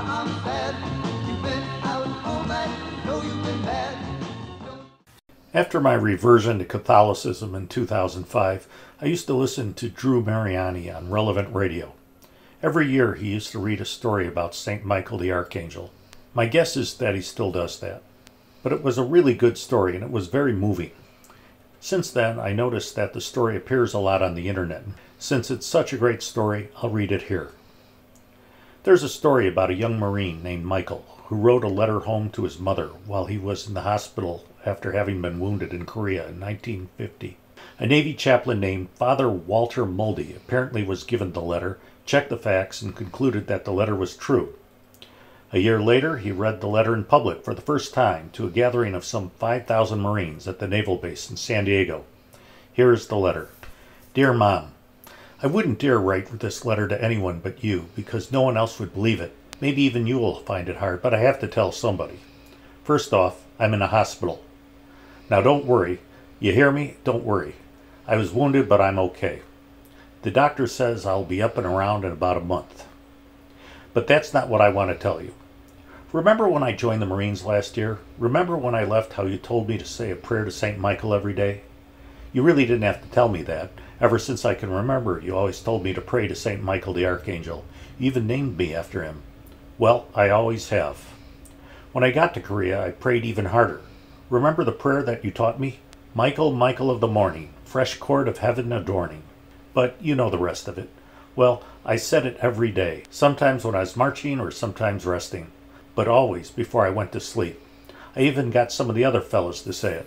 I'm sad. You've been out all night, know you've been bad. After my reversion to Catholicism in 2005, I used to listen to Drew Mariani on Relevant Radio. Every year he used to read a story about St. Michael the Archangel. My guess is that he still does that. But it was a really good story and it was very moving. Since then, I noticed that the story appears a lot on the internet. Since it's such a great story, I'll read it here. There's a story about a young Marine named Michael who wrote a letter home to his mother while he was in the hospital after having been wounded in Korea in 1950. A Navy chaplain named Father Walter Muldy apparently was given the letter, checked the facts, and concluded that the letter was true. A year later, he read the letter in public for the first time to a gathering of some 5,000 Marines at the naval base in San Diego. Here is the letter. Dear Mom, I wouldn't dare write this letter to anyone but you because no one else would believe it. Maybe even you will find it hard, but I have to tell somebody. First off, I'm in a hospital. Now don't worry. You hear me? Don't worry. I was wounded, but I'm okay. The doctor says I'll be up and around in about a month. But that's not what I want to tell you. Remember when I joined the Marines last year? Remember when I left how you told me to say a prayer to St. Michael every day? You really didn't have to tell me that. Ever since I can remember, you always told me to pray to St. Michael the Archangel. You even named me after him. Well, I always have. When I got to Korea, I prayed even harder. Remember the prayer that you taught me? Michael, Michael of the morning, fresh court of heaven adorning. But you know the rest of it. Well, I said it every day, sometimes when I was marching or sometimes resting, but always before I went to sleep. I even got some of the other fellows to say it.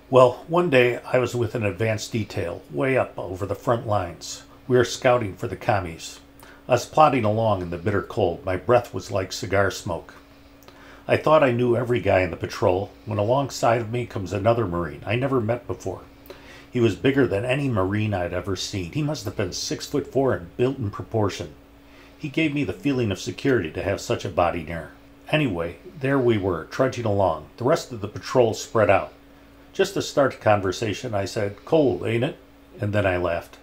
Well, one day I was with an advanced detail, way up over the front lines. We were scouting for the commies. I was plodding along in the bitter cold. My breath was like cigar smoke. I thought I knew every guy in the patrol, when alongside of me comes another Marine I never met before. He was bigger than any Marine I'd ever seen. He must have been 6'4" and built in proportion. He gave me the feeling of security to have such a body near. Anyway, there we were, trudging along. The rest of the patrol spread out. Just to start the conversation, I said, "Cold, ain't it?" And then I laughed.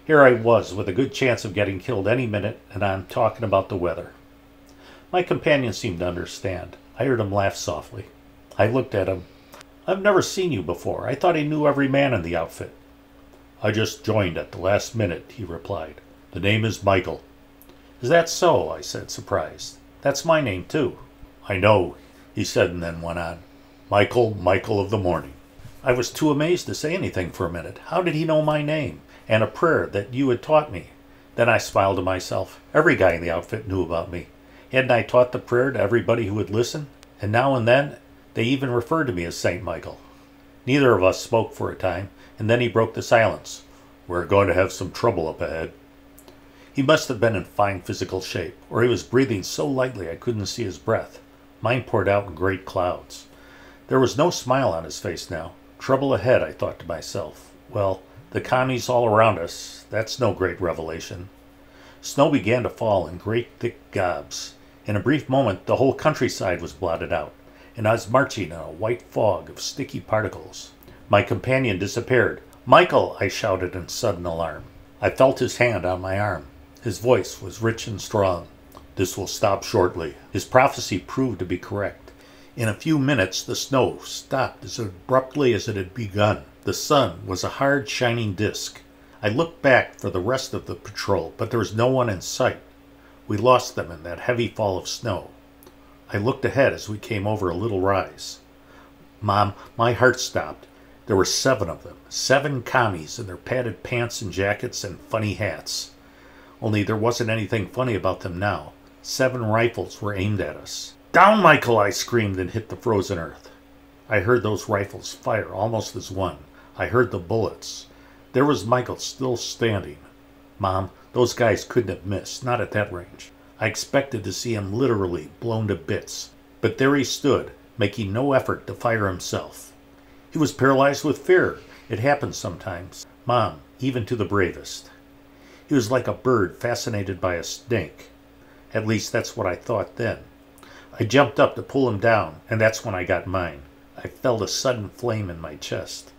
Here I was, with a good chance of getting killed any minute, and I'm talking about the weather. My companion seemed to understand. I heard him laugh softly. I looked at him. "I've never seen you before. I thought I knew every man in the outfit." "I just joined at the last minute," he replied. "The name is Michael." "Is that so?" I said, surprised. "That's my name, too." "I know," he said, and then went on. "Michael, Michael of the morning." I was too amazed to say anything for a minute. How did he know my name? And a prayer that you had taught me? Then I smiled to myself. Every guy in the outfit knew about me. Hadn't I taught the prayer to everybody who would listen? And now and then, they even referred to me as St. Michael. Neither of us spoke for a time, and then he broke the silence. "We're going to have some trouble up ahead." He must have been in fine physical shape, or he was breathing so lightly I couldn't see his breath. Mine poured out in great clouds. There was no smile on his face now. Trouble ahead, I thought to myself. Well, the commies all around us, that's no great revelation. Snow began to fall in great thick gobs. In a brief moment, the whole countryside was blotted out, and I was marching in a white fog of sticky particles. My companion disappeared. "Michael!" I shouted in sudden alarm. I felt his hand on my arm. His voice was rich and strong. "This will stop shortly." His prophecy proved to be correct. In a few minutes, the snow stopped as abruptly as it had begun. The sun was a hard, shining disk. I looked back for the rest of the patrol, but there was no one in sight. We lost them in that heavy fall of snow. I looked ahead as we came over a little rise. Mom, my heart stopped. There were 7 of them, 7 commies in their padded pants and jackets and funny hats. Only there wasn't anything funny about them now. 7 rifles were aimed at us. "Down, Michael!" I screamed and hit the frozen earth. I heard those rifles fire almost as one. I heard the bullets. There was Michael still standing. Mom, those guys couldn't have missed, not at that range. I expected to see him literally blown to bits. But there he stood, making no effort to fire himself. He was paralyzed with fear. It happens sometimes. Mom, even to the bravest. He was like a bird fascinated by a snake. At least that's what I thought then. I jumped up to pull him down, and that's when I got mine. I felt a sudden flame in my chest.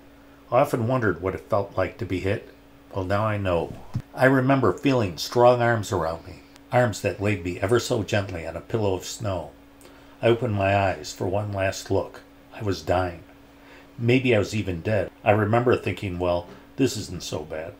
I often wondered what it felt like to be hit. Well, now I know. I remember feeling strong arms around me. arms that laid me ever so gently on a pillow of snow. I opened my eyes for one last look. I was dying. Maybe I was even dead. I remember thinking, well, this isn't so bad.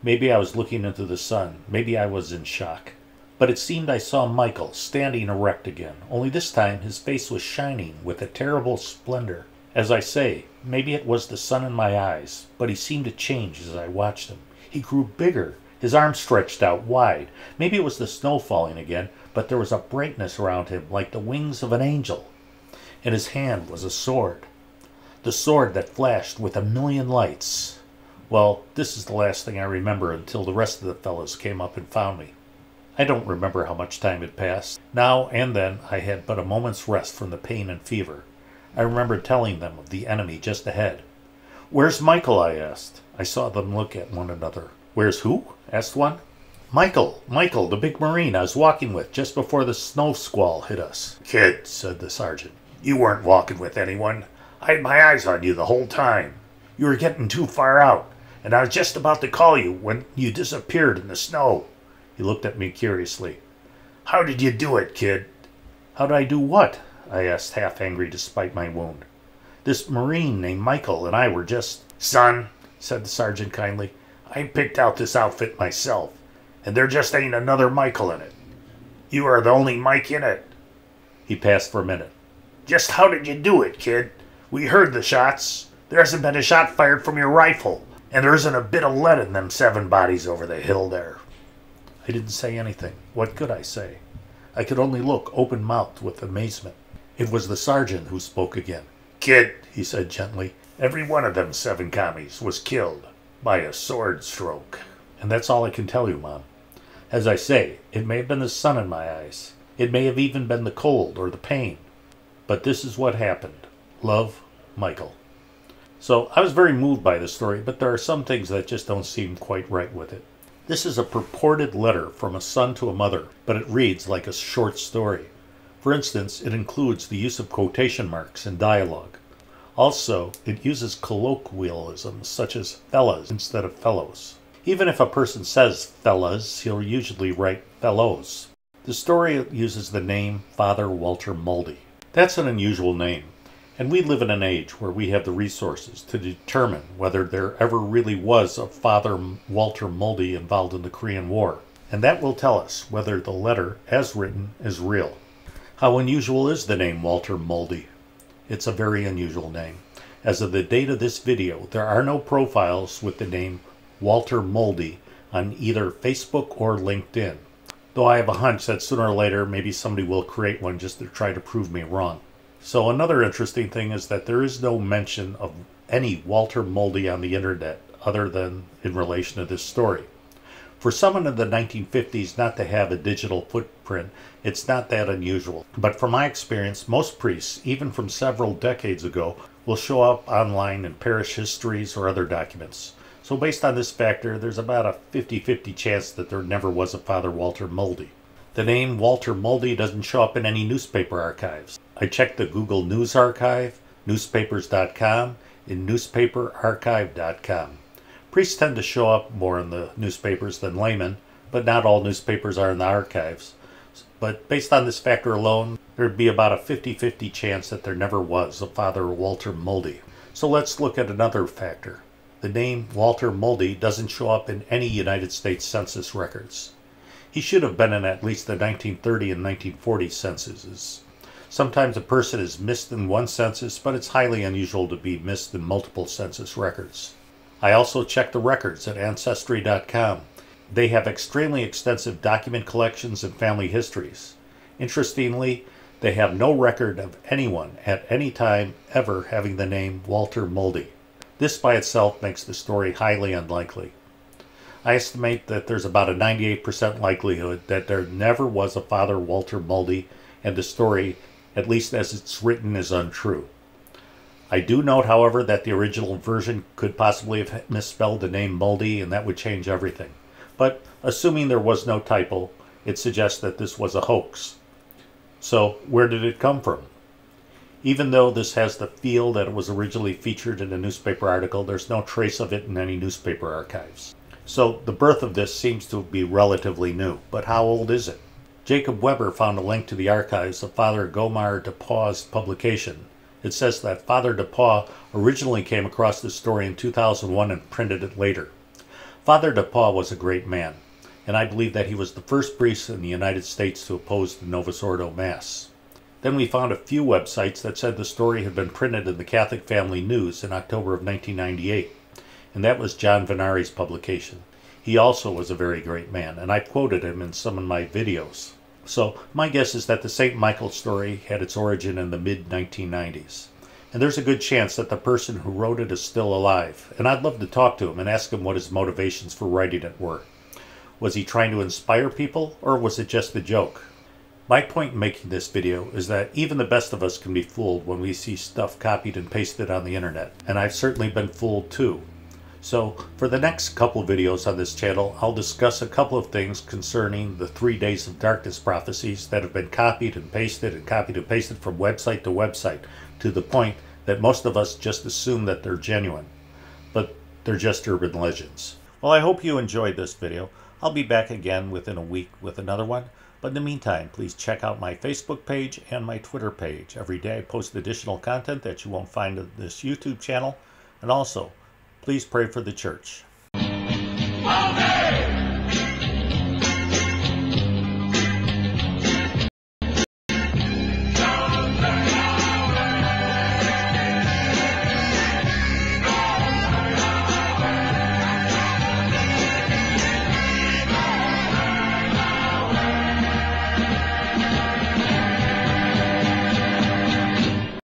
Maybe I was looking into the sun. Maybe I was in shock. But it seemed I saw Michael standing erect again, only this time his face was shining with a terrible splendor. As I say, maybe it was the sun in my eyes, but he seemed to change as I watched him. He grew bigger. His arms stretched out wide. Maybe it was the snow falling again, but there was a brightness around him like the wings of an angel. In his hand was a sword. The sword that flashed with a million lights. Well, this is the last thing I remember until the rest of the fellows came up and found me. I don't remember how much time had passed. Now and then I had but a moment's rest from the pain and fever. I remember telling them of the enemy just ahead. "Where's Michael?" I asked. I saw them look at one another. "Where's who?" asked one. Michael, the big Marine I was walking with just before the snow squall hit us." "Kid," said the sergeant, "you weren't walking with anyone. I had my eyes on you the whole time. You were getting too far out, and I was just about to call you when you disappeared in the snow." He looked at me curiously. "How did you do it, kid?" "How did I do what?" I asked, half angry despite my wound. "This Marine named Michael and I were just—" "Son," said the sergeant kindly, "I picked out this outfit myself, and there just ain't another Michael in it. You are the only Mike in it." He paused for a minute. "Just how did you do it, kid? We heard the shots. There hasn't been a shot fired from your rifle, and there isn't a bit of lead in them 7 bodies over the hill there." I didn't say anything. What could I say? I could only look open-mouthed with amazement. It was the sergeant who spoke again. "Kid," he said gently, "every one of them 7 commies was killed by a sword stroke." And that's all I can tell you, Mom. As I say, it may have been the sun in my eyes. It may have even been the cold or the pain. But this is what happened. Love, Michael. So I was very moved by the story, but there are some things that just don't seem quite right with it. This is a purported letter from a son to a mother, but it reads like a short story. For instance, it includes the use of quotation marks in dialogue. Also, it uses colloquialisms such as fellas instead of fellows. Even if a person says fellas, he'll usually write fellows. The story uses the name Father Walter Muldy. That's an unusual name, and we live in an age where we have the resources to determine whether there ever really was a Father Walter Muldy involved in the Korean War, and that will tell us whether the letter, as written, is real. How unusual is the name Walter Muldy? It's a very unusual name. As of the date of this video, there are no profiles with the name Walter Muldy on either Facebook or LinkedIn, though I have a hunch that sooner or later maybe somebody will create one just to try to prove me wrong. So another interesting thing is that there is no mention of any Walter Muldy on the internet other than in relation to this story. For someone in the 1950s not to have a digital footprint, it's not that unusual. But from my experience, most priests, even from several decades ago, will show up online in parish histories or other documents. So based on this factor, there's about a 50-50 chance that there never was a Father Walter Muldy. The name Walter Muldy doesn't show up in any newspaper archives. I checked the Google News Archive, newspapers.com, and newspaperarchive.com. Priests tend to show up more in the newspapers than laymen, but not all newspapers are in the archives. But based on this factor alone, there'd be about a 50-50 chance that there never was a Father Walter Muldy. So let's look at another factor. The name Walter Muldy doesn't show up in any United States Census records. He should have been in at least the 1930 and 1940 censuses. Sometimes a person is missed in one census, but it's highly unusual to be missed in multiple census records. I also checked the records at Ancestry.com. They have extremely extensive document collections and family histories. Interestingly, they have no record of anyone at any time ever having the name Walter Muldy. This by itself makes the story highly unlikely. I estimate that there's about a 98% likelihood that there never was a Father Walter Muldy, and the story, at least as it's written, is untrue. I do note, however, that the original version could possibly have misspelled the name Muldy, and that would change everything. But assuming there was no typo, it suggests that this was a hoax. So where did it come from? Even though this has the feel that it was originally featured in a newspaper article, there's no trace of it in any newspaper archives. So the birth of this seems to be relatively new, but how old is it? Jacob Weber found a link to the archives of Father Gomar DePauw's publication. It says that Father DePauw originally came across this story in 2001 and printed it later. Father DePauw was a great man, and I believe that he was the first priest in the United States to oppose the Novus Ordo Mass. Then we found a few websites that said the story had been printed in the Catholic Family News in October of 1998, and that was John Venari's publication. He also was a very great man, and I've quoted him in some of my videos. So my guess is that the St. Michael story had its origin in the mid-1990s. And there's a good chance that the person who wrote it is still alive, and I'd love to talk to him and ask him what his motivations for writing it were. Was he trying to inspire people, or was it just a joke? My point in making this video is that even the best of us can be fooled when we see stuff copied and pasted on the internet, and I've certainly been fooled too. So for the next couple videos on this channel, I'll discuss a couple of things concerning the 3 Days of Darkness prophecies that have been copied and pasted from website to website, to the point that most of us just assume that they're genuine, but they're just urban legends. Well, I hope you enjoyed this video. I'll be back again within a week with another one. But in the meantime, please check out my Facebook page and my Twitter page. Every day I post additional content that you won't find on this YouTube channel. And also, please pray for the church. Well,